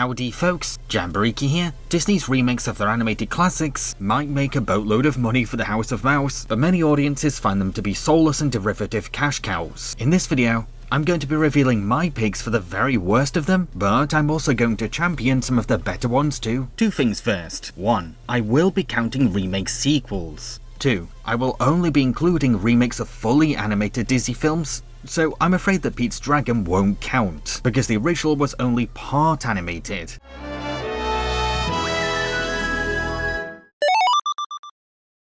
Howdy folks, Jambareeqi here. Disney's remakes of their animated classics might make a boatload of money for the House of Mouse, but many audiences find them to be soulless and derivative cash cows. In this video, I'm going to be revealing my picks for the very worst of them, but I'm also going to champion some of the better ones too. Two things first. 1. I will be counting remake sequels. 2. I will only be including remakes of fully animated Disney films. So I'm afraid that Pete's Dragon won't count, because the original was only part animated.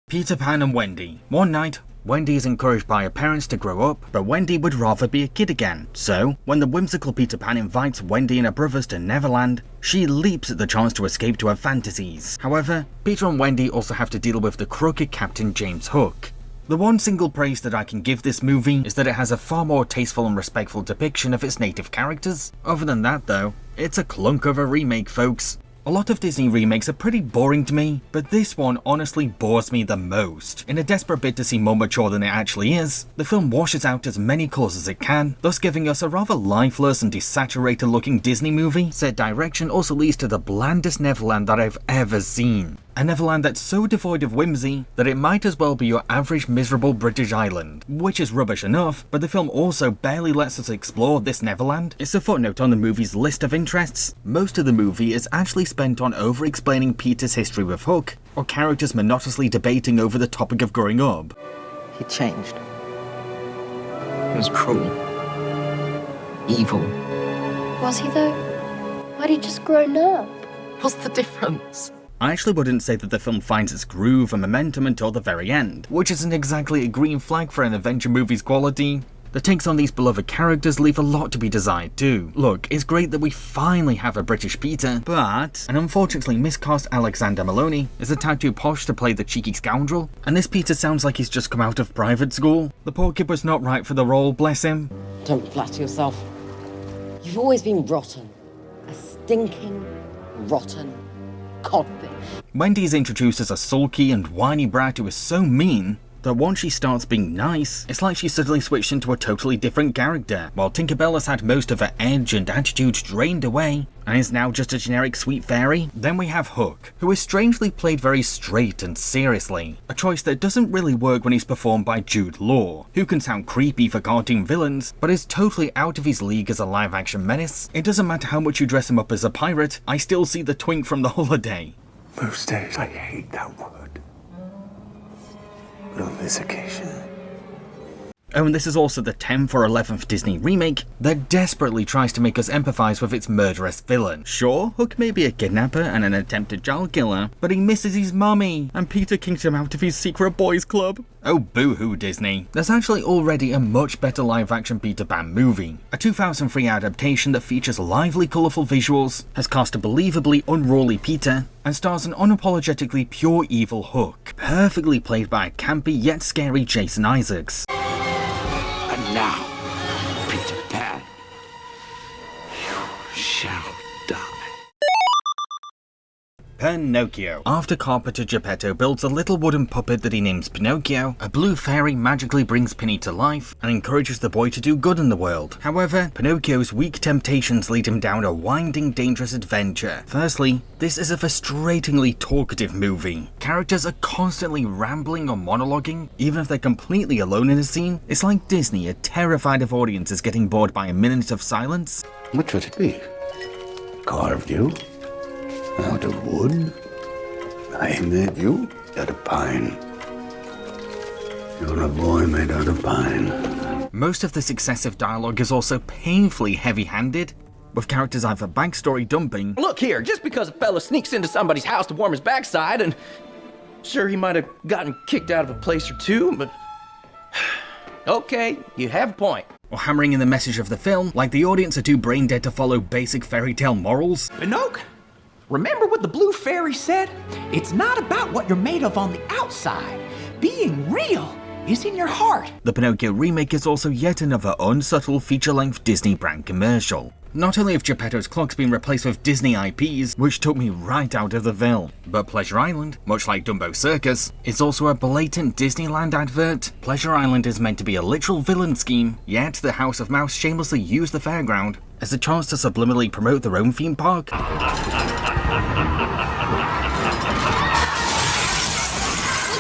Peter Pan and Wendy. One night, Wendy is encouraged by her parents to grow up, but Wendy would rather be a kid again. So, when the whimsical Peter Pan invites Wendy and her brothers to Neverland, she leaps at the chance to escape to her fantasies. However, Peter and Wendy also have to deal with the crooked Captain James Hook. The one single praise that I can give this movie is that it has a far more tasteful and respectful depiction of its native characters. Other than that though, it's a clunk of a remake, folks. A lot of Disney remakes are pretty boring to me, but this one honestly bores me the most. In a desperate bid to seem more mature than it actually is, the film washes out as many colours as it can, thus giving us a rather lifeless and desaturated looking Disney movie. Said direction also leads to the blandest Neverland that I've ever seen. A Neverland that's so devoid of whimsy that it might as well be your average miserable British island, which is rubbish enough, but the film also barely lets us explore this Neverland. It's a footnote on the movie's list of interests. Most of the movie is actually spent on over-explaining Peter's history with Hook, or characters monotonously debating over the topic of growing up. He changed. He was cruel. Evil. Was he though? Why'd he just grown up? What's the difference? I actually wouldn't say that the film finds its groove and momentum until the very end, which isn't exactly a green flag for an adventure movie's quality. The takes on these beloved characters leave a lot to be desired too. Look, it's great that we finally have a British Peter, but an unfortunately miscast Alexander Maloney is a tad too posh to play the cheeky scoundrel, and this Peter sounds like he's just come out of private school. The poor kid was not right for the role, bless him. Don't flatter yourself. You've always been rotten. A stinking, rotten codfish. Wendy is introduced as a sulky and whiny brat who is so mean that once she starts being nice, it's like she suddenly switched into a totally different character, while Tinkerbell has had most of her edge and attitude drained away, and is now just a generic sweet fairy. Then we have Hook, who is strangely played very straight and seriously, a choice that doesn't really work when he's performed by Jude Law, who can sound creepy for cartoon villains, but is totally out of his league as a live-action menace. It doesn't matter how much you dress him up as a pirate, I still see the twink from The Holiday. Most days I hate that word, but on this occasion... Oh, and this is also the 10th or 11th Disney remake that desperately tries to make us empathise with its murderous villain. Sure, Hook may be a kidnapper and an attempted child killer, but he misses his mummy, and Peter kicked him out of his secret boys club. Oh boo-hoo, Disney. There's actually already a much better live-action Peter Pan movie. A 2003 adaptation that features lively, colourful visuals, has cast a believably unruly Peter, and stars an unapologetically pure evil Hook, perfectly played by a campy yet scary Jason Isaacs. And now, Peter Pan, you shall die. Pinocchio. After carpenter Geppetto builds a little wooden puppet that he names Pinocchio, a blue fairy magically brings Pinny to life and encourages the boy to do good in the world. However, Pinocchio's weak temptations lead him down a winding, dangerous adventure. Firstly, this is a frustratingly talkative movie. Characters are constantly rambling or monologuing, even if they're completely alone in a scene. It's like Disney are terrified of audiences getting bored by a minute of silence. Which would it be? Carved you? Out of wood? I made you out of pine. You're a boy made out of pine. Most of this excessive dialogue is also painfully heavy-handed, with characters either backstory dumping. Look here, just because a fella sneaks into somebody's house to warm his backside, and sure, he might have gotten kicked out of a place or two, but okay, you have a point. Or hammering in the message of the film, like the audience are too brain dead to follow basic fairy tale morals. Pinocchio, remember what the blue fairy said? It's not about what you're made of on the outside. Being real is in your heart. The Pinocchio remake is also yet another unsubtle feature-length Disney brand commercial. Not only have Geppetto's clocks been replaced with Disney IPs, which took me right out of the film, but Pleasure Island, much like Dumbo Circus, is also a blatant Disneyland advert. Pleasure Island is meant to be a literal villain scheme, yet the House of Mouse shamelessly used the fairground as a chance to subliminally promote their own theme park? Look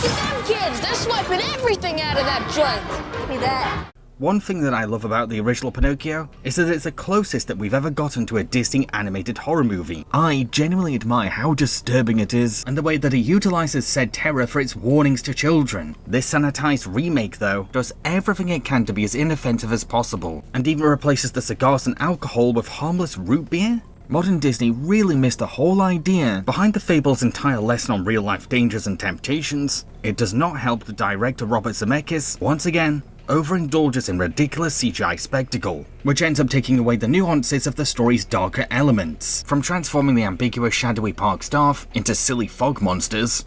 at them kids! They're swiping everything out of that joint! Give me that. One thing that I love about the original Pinocchio is that it's the closest that we've ever gotten to a Disney animated horror movie. I genuinely admire how disturbing it is, and the way that it utilizes said terror for its warnings to children. This sanitized remake, though, does everything it can to be as inoffensive as possible, and even replaces the cigars and alcohol with harmless root beer? Modern Disney really missed the whole idea behind the fable's entire lesson on real-life dangers and temptations. It does not help that director Robert Zemeckis, once again, overindulges in ridiculous CGI spectacle, which ends up taking away the nuances of the story's darker elements, from transforming the ambiguous shadowy park staff into silly fog monsters,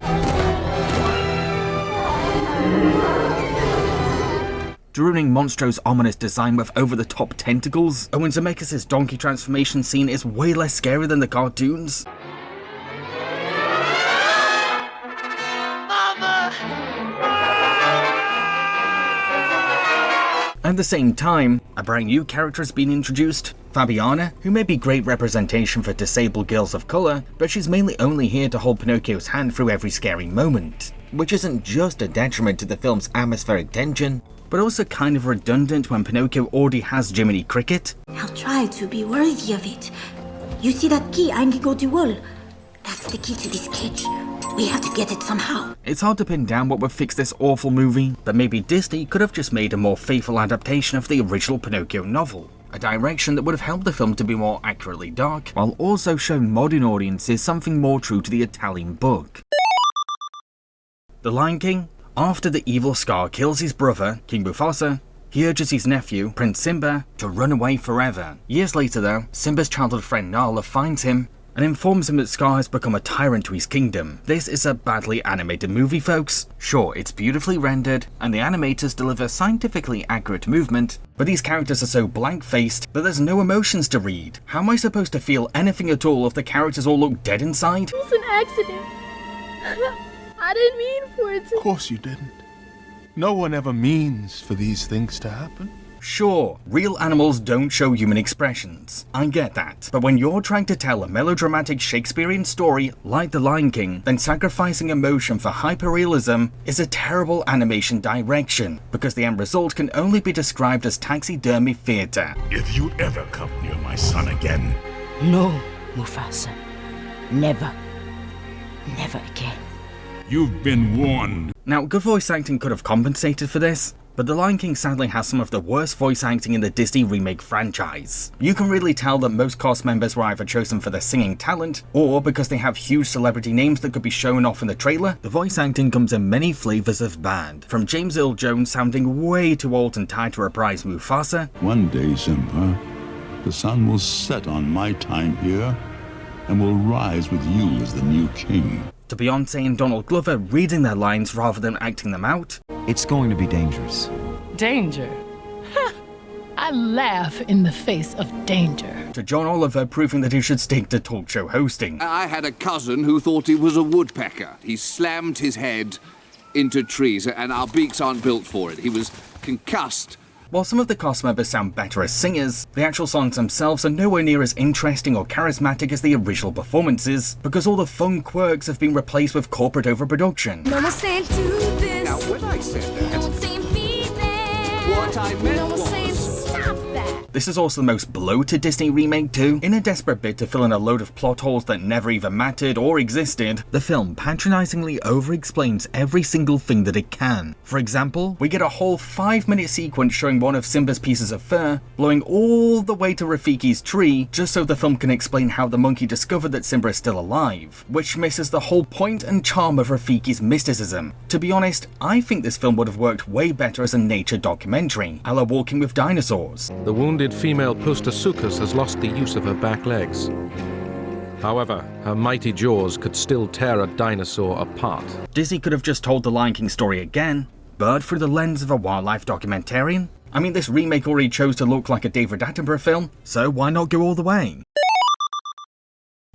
to ruining Monstro's ominous design with over-the-top tentacles, and when Zemeckis' donkey transformation scene is way less scary than the cartoons. At the same time, a brand new character has been introduced, Fabiana, who may be great representation for disabled girls of colour, but she's mainly only here to hold Pinocchio's hand through every scary moment, which isn't just a detriment to the film's atmospheric tension, but also kind of redundant when Pinocchio already has Jiminy Cricket. I'll try to be worthy of it. You see that key I'm going to go to wall? That's the key to this cage. We have to get it somehow. It's hard to pin down what would fix this awful movie, but maybe Disney could have just made a more faithful adaptation of the original Pinocchio novel. A direction that would have helped the film to be more accurately dark, while also showing modern audiences something more true to the Italian book. The Lion King? After the evil Scar kills his brother, King Mufasa, he urges his nephew, Prince Simba, to run away forever. Years later though, Simba's childhood friend Nala finds him and informs him that Scar has become a tyrant to his kingdom. This is a badly animated movie, folks. Sure, it's beautifully rendered, and the animators deliver scientifically accurate movement, but these characters are so blank-faced that there's no emotions to read. How am I supposed to feel anything at all if the characters all look dead inside? It was an accident. I didn't mean for it to. Of course you didn't. No one ever means for these things to happen. Sure, real animals don't show human expressions. I get that. But when you're trying to tell a melodramatic Shakespearean story like The Lion King, then sacrificing emotion for hyperrealism is a terrible animation direction, because the end result can only be described as taxidermy theatre. If you ever come near my son again. No, Mufasa. Never. Never again. You've been warned. Now, good voice acting could have compensated for this, but The Lion King sadly has some of the worst voice acting in the Disney remake franchise. You can really tell that most cast members were either chosen for their singing talent, or because they have huge celebrity names that could be shown off in the trailer. The voice acting comes in many flavours of bad, from James Earl Jones sounding way too old and tired to reprise Mufasa. One day, Simba, the sun will set on my time here and will rise with you as the new king. To Beyonce and Donald Glover reading their lines rather than acting them out. It's going to be dangerous. Danger? I laugh in the face of danger. To John Oliver proving that he should stick to talk show hosting. I had a cousin who thought he was a woodpecker. He slammed his head into trees, and our beaks aren't built for it. He was concussed. While some of the cast members sound better as singers, the actual songs themselves are nowhere near as interesting or charismatic as the original performances, because all the fun quirks have been replaced with corporate overproduction. Now, when I said that, what I meant was... Stop that! This is also the most bloated Disney remake too. In a desperate bid to fill in a load of plot holes that never even mattered or existed, the film patronizingly over-explains every single thing that it can. For example, we get a whole 5-minute sequence showing one of Simba's pieces of fur blowing all the way to Rafiki's tree, just so the film can explain how the monkey discovered that Simba is still alive, which misses the whole point and charm of Rafiki's mysticism. To be honest, I think this film would have worked way better as a nature documentary, a la Walking with Dinosaurs. The wounded female Postasuchus has lost the use of her back legs. However, her mighty jaws could still tear a dinosaur apart. Disney could have just told the Lion King story again, but through the lens of a wildlife documentarian. I mean, this remake already chose to look like a David Attenborough film, so why not go all the way?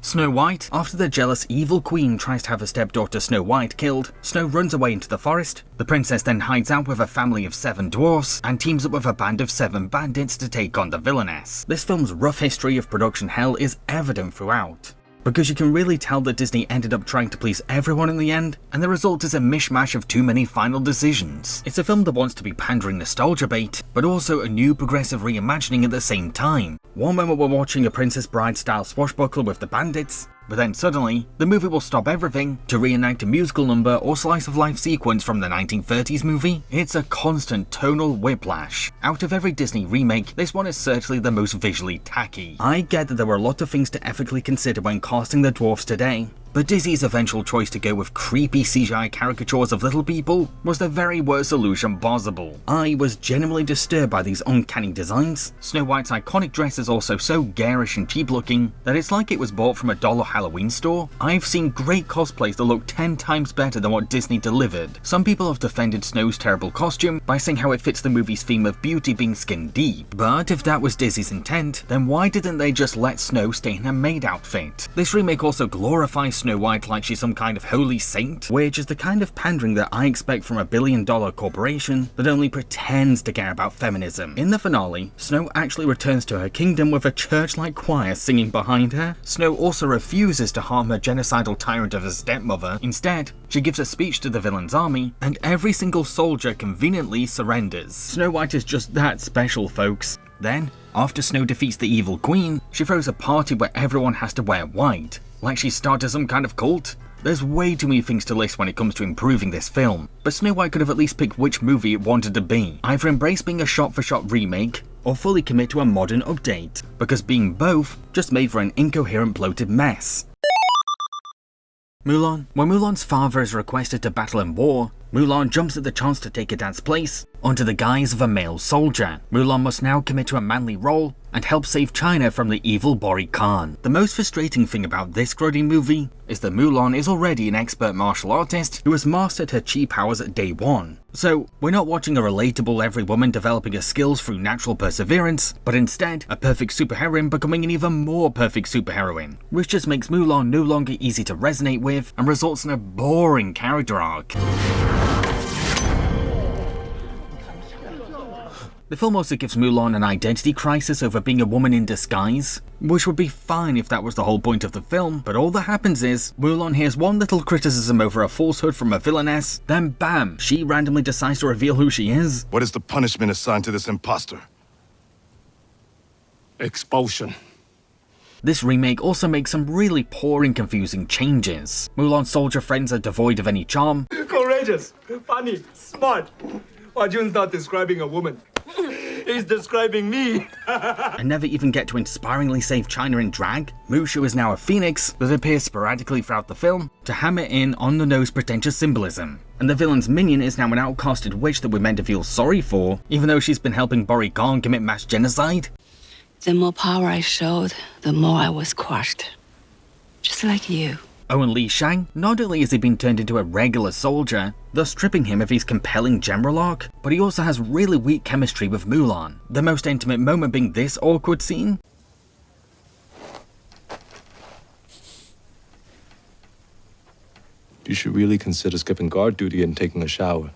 Snow White, after the jealous evil queen tries to have her stepdaughter Snow White killed, Snow runs away into the forest. The princess then hides out with a family of 7 dwarfs and teams up with a band of 7 bandits to take on the villainess. This film's rough history of production hell is evident throughout, because you can really tell that Disney ended up trying to please everyone in the end, and the result is a mishmash of too many final decisions. It's a film that wants to be pandering nostalgia bait, but also a new progressive reimagining at the same time. One moment we're watching a Princess Bride style swashbuckle with the bandits, but then suddenly, the movie will stop everything to reenact a musical number or slice of life sequence from the 1930s movie. It's a constant tonal whiplash. Out of every Disney remake, this one is certainly the most visually tacky. I get that there were a lot of things to ethically consider when casting the dwarfs today, but Disney's eventual choice to go with creepy CGI caricatures of little people was the very worst solution possible. I was genuinely disturbed by these uncanny designs. Snow White's iconic dress is also so garish and cheap looking that it's like it was bought from a dollar Halloween store. I've seen great cosplays that look 10 times better than what Disney delivered. Some people have defended Snow's terrible costume by saying how it fits the movie's theme of beauty being skin deep, but if that was Disney's intent, then why didn't they just let Snow stay in her maid outfit? This remake also glorifies Snow White like she's some kind of holy saint, which is the kind of pandering that I expect from a billion-dollar corporation that only pretends to care about feminism. In the finale, Snow actually returns to her kingdom with a church-like choir singing behind her. Snow also refuses to harm her genocidal tyrant of a stepmother. Instead, she gives a speech to the villain's army, and every single soldier conveniently surrenders. Snow White is just that special, folks. Then, after Snow defeats the evil queen, she throws a party where everyone has to wear white, like she started some kind of cult. There's way too many things to list when it comes to improving this film, but Snow White could have at least picked which movie it wanted to be. Either embrace being a shot-for-shot remake, or fully commit to a modern update, because being both just made for an incoherent bloated mess. Mulan. When Mulan's father is requested to battle in war, Mulan jumps at the chance to take her dad's place under the guise of a male soldier. Mulan must now commit to a manly role and help save China from the evil Bori Khan. The most frustrating thing about this grody movie is that Mulan is already an expert martial artist who has mastered her chi powers at day one. So, we're not watching a relatable every woman developing her skills through natural perseverance, but instead, a perfect superheroine becoming an even more perfect superheroine, which just makes Mulan no longer easy to resonate with and results in a boring character arc. The film also gives Mulan an identity crisis over being a woman in disguise, which would be fine if that was the whole point of the film, but all that happens is, Mulan hears one little criticism over a falsehood from a villainess, then bam, she randomly decides to reveal who she is. What is the punishment assigned to this imposter? Expulsion. This remake also makes some really poor and confusing changes. Mulan's soldier friends are devoid of any charm. Courageous, funny, smart. Arjun's not describing a woman. He's describing me. And never even get to inspiringly save China in drag. Mushu is now a phoenix that appears sporadically throughout the film to hammer in on-the-nose pretentious symbolism. And the villain's minion is now an outcasted witch that we're meant to feel sorry for, even though she's been helping Bori Khan commit mass genocide. The more power I showed, the more I was crushed. Just like you. Owen Lee Shang, not only has he been turned into a regular soldier, thus stripping him of his compelling general arc, but he also has really weak chemistry with Mulan, the most intimate moment being this awkward scene. You should really consider skipping guard duty and taking a shower.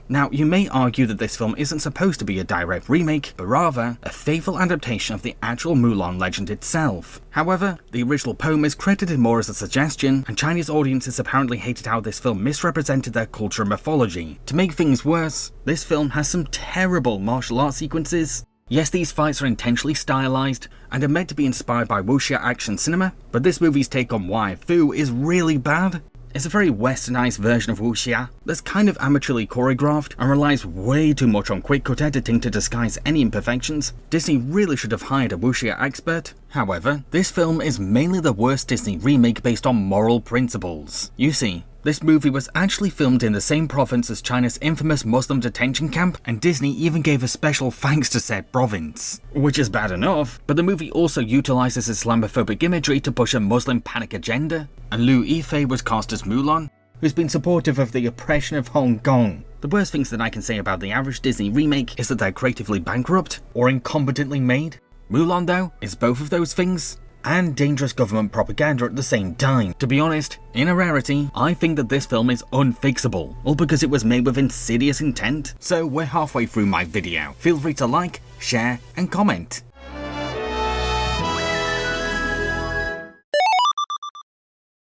Now, you may argue that this film isn't supposed to be a direct remake, but rather a faithful adaptation of the actual Mulan legend itself. However, the original poem is credited more as a suggestion, and Chinese audiences apparently hated how this film misrepresented their culture and mythology. To make things worse, this film has some terrible martial arts sequences. Yes, these fights are intentionally stylized and are meant to be inspired by wuxia action cinema, but this movie's take on Wai Fu is really bad. It's a very westernized version of wuxia that's kind of amateurly choreographed and relies way too much on quick-cut editing to disguise any imperfections. Disney really should have hired a wuxia expert. However, this film is mainly the worst Disney remake based on moral principles. You see, this movie was actually filmed in the same province as China's infamous Muslim detention camp, and Disney even gave a special thanks to said province. Which is bad enough, but the movie also utilizes Islamophobic imagery to push a Muslim panic agenda, and Liu Yifei was cast as Mulan, who's been supportive of the oppression of Hong Kong. The worst things that I can say about the average Disney remake is that they're creatively bankrupt or incompetently made. Mulan, though, is both of those things, and dangerous government propaganda at the same time. To be honest, in a rarity, I think that this film is unfixable, all because it was made with insidious intent. So we're halfway through my video. Feel free to like, share, and comment.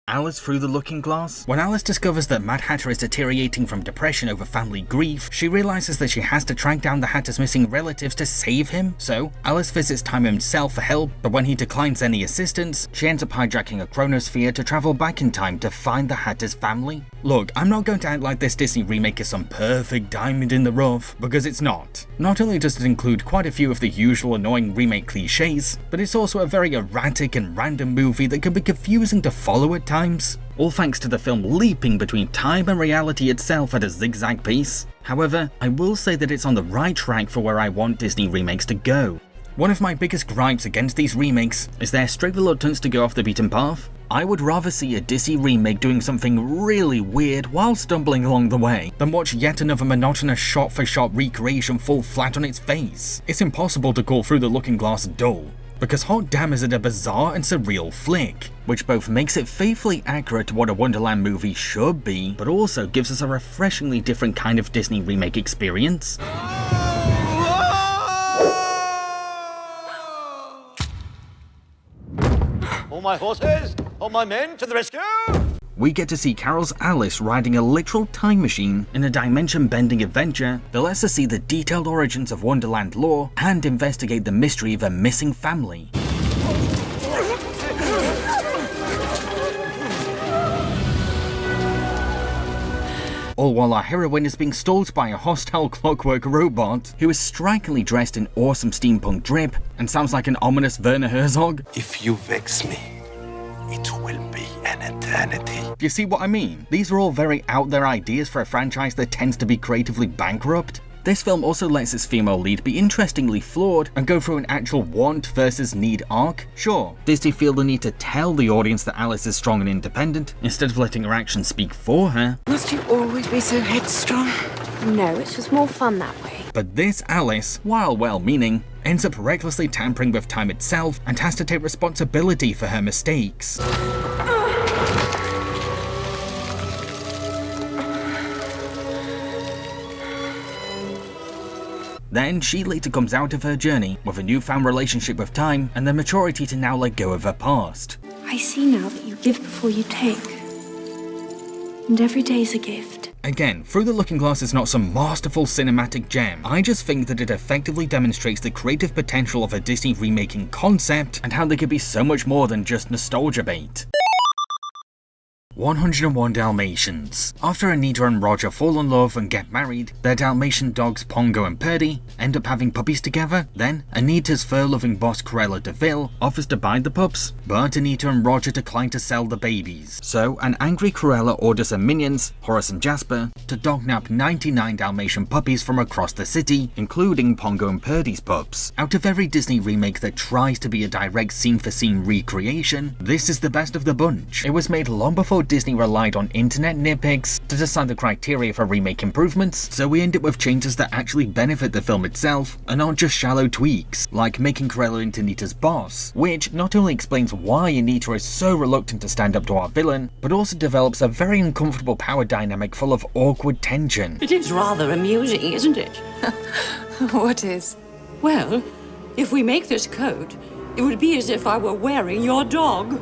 Alice through the looking glass? When Alice discovers that Mad Hatter is deteriorating from depression over family grief, she realizes that she has to track down the Hatter's missing relatives to save him. So Alice visits Time himself for help, but when he declines any assistance, she ends up hijacking a chronosphere to travel back in time to find the Hatter's family. Look, I'm not going to act like this Disney remake is some perfect diamond in the rough, because it's not. Not only does it include quite a few of the usual annoying remake cliches, but it's also a very erratic and random movie that can be confusing to follow at times. All thanks to the film leaping between time and reality itself at a zigzag pace. However, I will say that it's on the right track for where I want Disney remakes to go. One of my biggest gripes against these remakes is their strict reluctance to go off the beaten path. I would rather see a Disney remake doing something really weird while stumbling along the way, than watch yet another monotonous shot-for-shot recreation fall flat on its face. It's impossible to call Through the Looking Glass dull, because hot damn is it a bizarre and surreal flick, which both makes it faithfully accurate to what a Wonderland movie should be, but also gives us a refreshingly different kind of Disney remake experience. All my horses, all my men to the rescue! We get to see Carol's Alice riding a literal time machine in a dimension-bending adventure that lets us see the detailed origins of Wonderland lore and investigate the mystery of a missing family. All while our heroine is being stalked by a hostile clockwork robot who is strikingly dressed in awesome steampunk drip and sounds like an ominous Werner Herzog. If you vex me, it will be an eternity. Do you see what I mean? These are all very out there ideas for a franchise that tends to be creatively bankrupt. This film also lets its female lead be interestingly flawed and go through an actual want versus need arc. Sure, Disney feel the need to tell the audience that Alice is strong and independent, instead of letting her actions speak for her. Must you always be so headstrong? No, it's just more fun that way. But this Alice, while well-meaning, ends up recklessly tampering with time itself and has to take responsibility for her mistakes. Then she later comes out of her journey with a newfound relationship with time and the maturity to now let go of her past. I see now that you give before you take. And every day is a gift. Again, Through the Looking Glass is not some masterful cinematic gem. I just think that it effectively demonstrates the creative potential of a Disney remaking concept and how they could be so much more than just nostalgia bait. 101 Dalmatians. After Anita and Roger fall in love and get married, their Dalmatian dogs Pongo and Purdy end up having puppies together. Then, Anita's fur-loving boss Cruella de Vil offers to buy the pups, but Anita and Roger decline to sell the babies. So, an angry Cruella orders her minions, Horace and Jasper, to dognap 99 Dalmatian puppies from across the city, including Pongo and Purdy's pups. Out of every Disney remake that tries to be a direct scene-for-scene recreation, this is the best of the bunch. It was made long before Disney relied on internet nitpicks to decide the criteria for remake improvements, so we end up with changes that actually benefit the film itself and aren't just shallow tweaks, like making Cruella into Anita's boss, which not only explains why Anita is so reluctant to stand up to our villain, but also develops a very uncomfortable power dynamic full of awkward tension. It is rather amusing, isn't it? What is? Well, if we make this coat, it would be as if I were wearing your dog.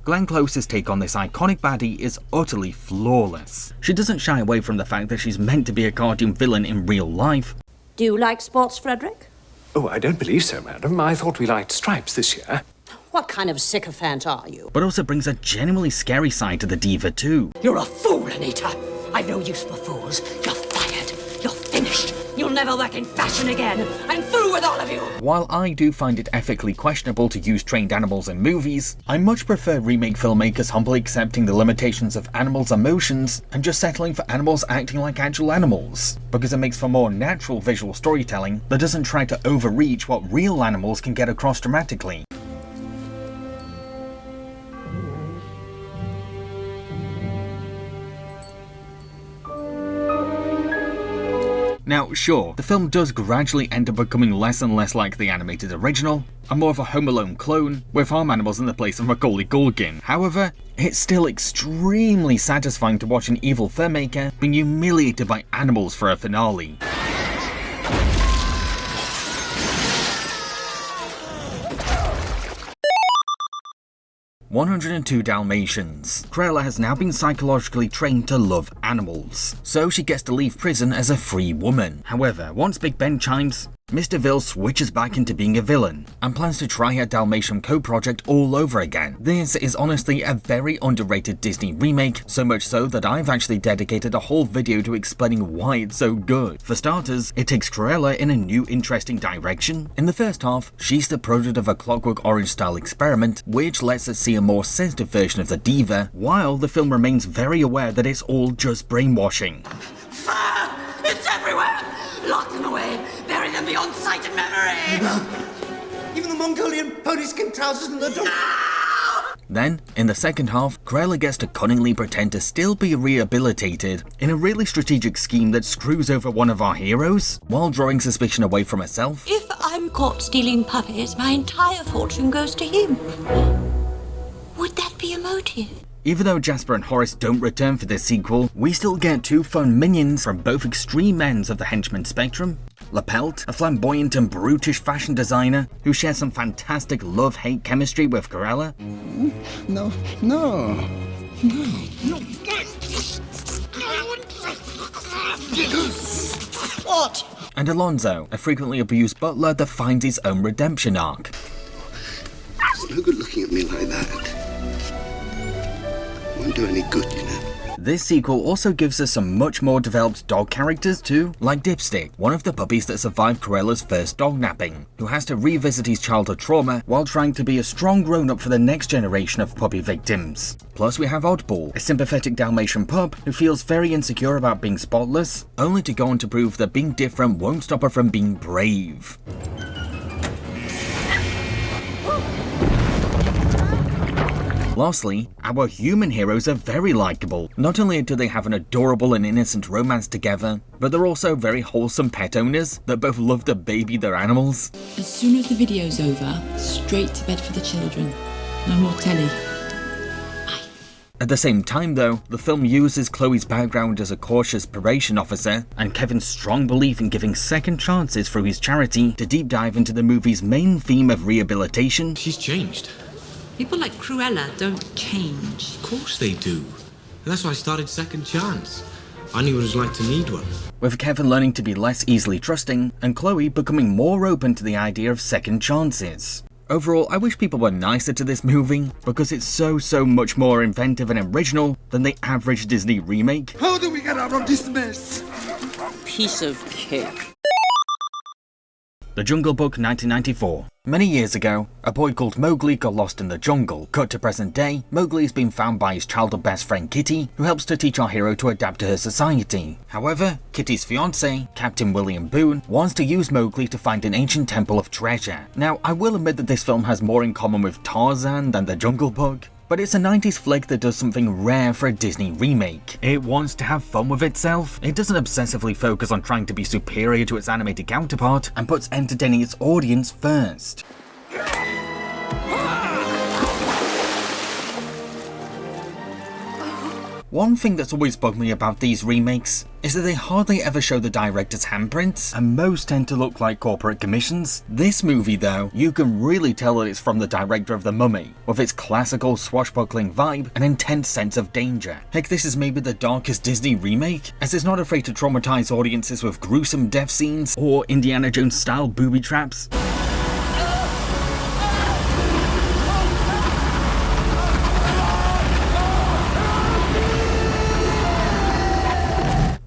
Glenn Close's take on this iconic baddie is utterly flawless. She doesn't shy away from the fact that she's meant to be a cartoon villain in real life. Do you like sports, Frederick? Oh, I don't believe so, madam. I thought we liked stripes this year. What kind of sycophant are you? But also brings a genuinely scary side to the diva too. You're a fool, Anita. I've no use for fools. You're fired. You're finished. You'll never work in fashion again. I'm through with all of you. While I do find it ethically questionable to use trained animals in movies, I much prefer remake filmmakers humbly accepting the limitations of animals' emotions and just settling for animals acting like actual animals, because it makes for more natural visual storytelling that doesn't try to overreach what real animals can get across dramatically. Now, sure, the film does gradually end up becoming less and less like the animated original, and more of a Home Alone clone, with farm animals in the place of Macaulay Culkin. However, it's still extremely satisfying to watch an evil filmmaker being humiliated by animals for a finale. 102 Dalmatians. Cruella has now been psychologically trained to love animals, so she gets to leave prison as a free woman. However, once Big Ben chimes, Mr. Vil switches back into being a villain and plans to try her Dalmatian co-project all over again. This is honestly a very underrated Disney remake, so much so that I've actually dedicated a whole video to explaining why it's so good. For starters, it takes Cruella in a new interesting direction. In the first half, she's the product of a Clockwork Orange style experiment, which lets us see a more sensitive version of the diva, while the film remains very aware that it's all just brainwashing. It's everywhere! Lock them away! Bury them beyond sight and memory! Even the Mongolian pony skin trousers and the dog. Then, in the second half, Cruella gets to cunningly pretend to still be rehabilitated in a really strategic scheme that screws over one of our heroes, while drawing suspicion away from herself. If I'm caught stealing puppies, my entire fortune goes to him. Would that be a motive? Even though Jasper and Horace don't return for this sequel, we still get two fun minions from both extreme ends of the henchman spectrum. LaPelt, a flamboyant and brutish fashion designer who shares some fantastic love-hate chemistry with Cruella. No. What? And Alonzo, a frequently abused butler that finds his own redemption arc. It's no good looking at me like that. Won't do any good, you know. This sequel also gives us some much more developed dog characters too, like Dipstick, one of the puppies that survived Cruella's first dog napping, who has to revisit his childhood trauma while trying to be a strong grown-up for the next generation of puppy victims. Plus we have Oddball, a sympathetic Dalmatian pup who feels very insecure about being spotless, only to go on to prove that being different won't stop her from being brave. Lastly, our human heroes are very likeable. Not only do they have an adorable and innocent romance together, but they're also very wholesome pet owners that both love to baby their animals. As soon as the video's over, straight to bed for the children. No more telly. At the same time though, the film uses Chloe's background as a cautious probation officer and Kevin's strong belief in giving second chances through his charity to deep dive into the movie's main theme of rehabilitation. She's changed. People like Cruella don't change. Of course they do. And that's why I started Second Chance. I knew what it was like to need one. With Kevin learning to be less easily trusting, and Chloe becoming more open to the idea of second chances. Overall, I wish people were nicer to this movie, because it's so much more inventive and original than the average Disney remake. How do we get out of this mess? Piece of cake. The Jungle Book 1994. Many years ago, a boy called Mowgli got lost in the jungle. Cut to present day, Mowgli has been found by his childhood best friend Kitty, who helps to teach our hero to adapt to her society. However, Kitty's fiance, Captain William Boone, wants to use Mowgli to find an ancient temple of treasure. Now, I will admit that this film has more in common with Tarzan than the Jungle Book, but it's a 90s flick that does something rare for a Disney remake. It wants to have fun with itself, it doesn't obsessively focus on trying to be superior to its animated counterpart, and puts entertaining its audience first. One thing that's always bugged me about these remakes is that they hardly ever show the director's handprints, and most tend to look like corporate commissions. This movie though, you can really tell that it's from the director of The Mummy, with its classical swashbuckling vibe and intense sense of danger. Heck, this is maybe the darkest Disney remake, as it's not afraid to traumatize audiences with gruesome death scenes or Indiana Jones style booby traps.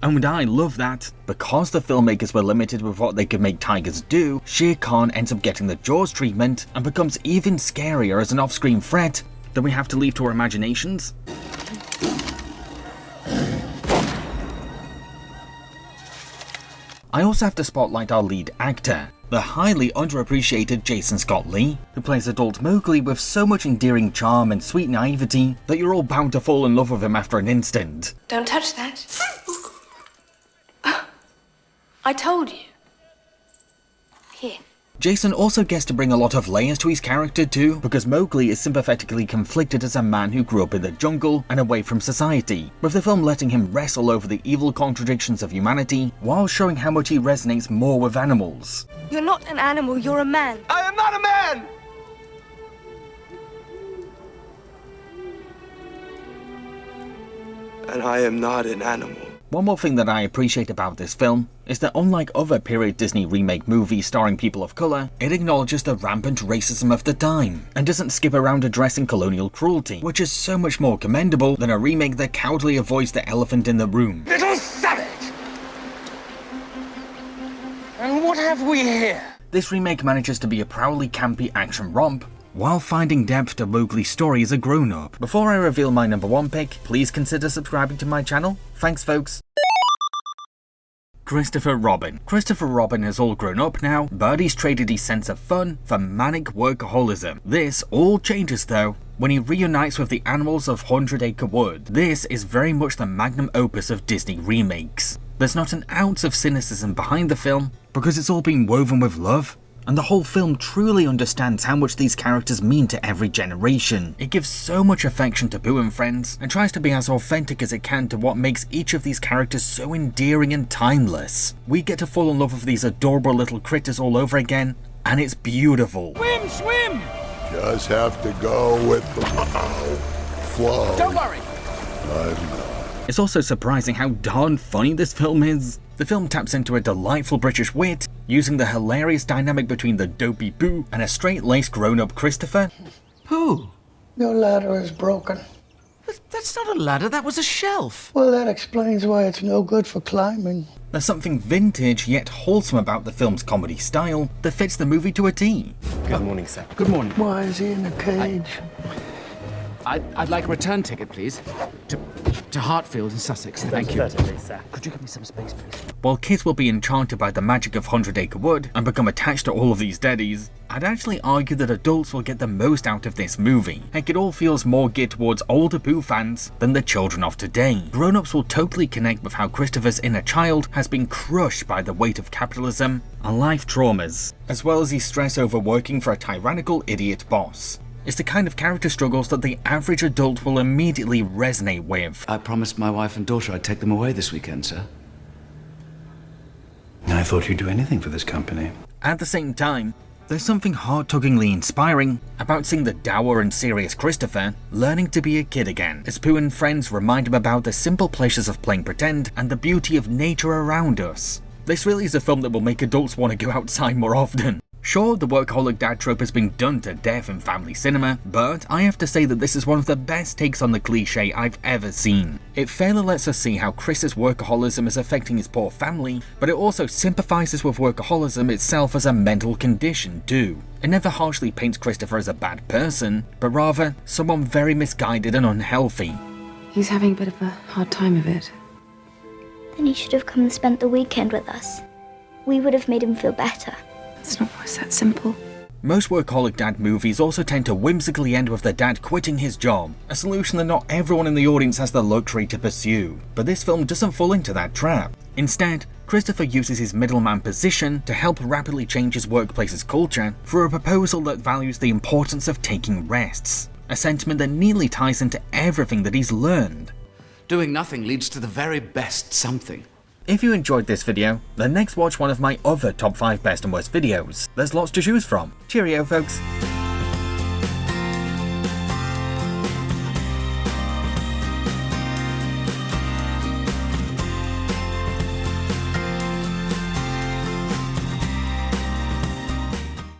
And I love that. Because the filmmakers were limited with what they could make tigers do, Shere Khan ends up getting the Jaws treatment and becomes even scarier as an off-screen threat that we have to leave to our imaginations. I also have to spotlight our lead actor, the highly underappreciated Jason Scott Lee, who plays adult Mowgli with so much endearing charm and sweet naivety that you're all bound to fall in love with him after an instant. Don't touch that. I told you. Here. Jason also gets to bring a lot of layers to his character too, because Mowgli is sympathetically conflicted as a man who grew up in the jungle and away from society, with the film letting him wrestle over the evil contradictions of humanity while showing how much he resonates more with animals. You're not an animal, you're a man. I am not a man! And I am not an animal. One more thing that I appreciate about this film is that unlike other period Disney remake movies starring people of colour, it acknowledges the rampant racism of the time, and doesn't skip around addressing colonial cruelty, which is so much more commendable than a remake that cowardly avoids the elephant in the room. Little savage! And what have we here? This remake manages to be a proudly campy action romp, while finding depth to Mowgli's story as a grown-up. Before I reveal my number one pick, please consider subscribing to my channel. Thanks folks. Christopher Robin. Christopher Robin has all grown up now, but he's traded his sense of fun for manic workaholism. This all changes though when he reunites with the animals of 100 Acre Wood. This is very much the magnum opus of Disney remakes. There's not an ounce of cynicism behind the film, because it's all been woven with love. And the whole film truly understands how much these characters mean to every generation. It gives so much affection to Boo and friends, and tries to be as authentic as it can to what makes each of these characters so endearing and timeless. We get to fall in love with these adorable little critters all over again, and it's beautiful. Swim, swim! Just have to go with the flow. Don't worry! It's also surprising how darn funny this film is. The film taps into a delightful British wit, using the hilarious dynamic between the dopey Boo and a straight-laced grown-up Christopher. Who? Your ladder is broken. That's not a ladder, that was a shelf. Well, that explains why it's no good for climbing. There's something vintage yet wholesome about the film's comedy style that fits the movie to a T. Good morning, sir. Good morning. Why is he in a cage? I'd like a return ticket, please. To Hartfield in Sussex, thank you. Certainly, sir. Could you give me some space, please? While kids will be enchanted by the magic of 100 Acre Wood and become attached to all of these daddies, I'd actually argue that adults will get the most out of this movie. Heck, it all feels more geared towards older Boo fans than the children of today. Grown-ups will totally connect with how Christopher's inner child has been crushed by the weight of capitalism and life traumas, as well as his stress over working for a tyrannical idiot boss. It's the kind of character struggles that the average adult will immediately resonate with. I promised my wife and daughter I'd take them away this weekend, sir. I thought you'd do anything for this company. At the same time, there's something heart-tuggingly inspiring about seeing the dour and serious Christopher learning to be a kid again, as Pooh and friends remind him about the simple pleasures of playing pretend and the beauty of nature around us. This really is a film that will make adults want to go outside more often. Sure, the workaholic dad trope has been done to death in family cinema, but I have to say that this is one of the best takes on the cliche I've ever seen. It fairly lets us see how Chris's workaholism is affecting his poor family, but it also sympathizes with workaholism itself as a mental condition too. It never harshly paints Christopher as a bad person, but rather someone very misguided and unhealthy. He's having a bit of a hard time of it. Then he should have come and spent the weekend with us. We would have made him feel better. It's not always that simple. Most workaholic dad movies also tend to whimsically end with the dad quitting his job, a solution that not everyone in the audience has the luxury to pursue. But this film doesn't fall into that trap. Instead, Christopher uses his middleman position to help rapidly change his workplace's culture through a proposal that values the importance of taking rests, a sentiment that neatly ties into everything that he's learned. Doing nothing leads to the very best something. If you enjoyed this video, then next watch one of my other top 5 best and worst videos. There's lots to choose from. Cheerio folks!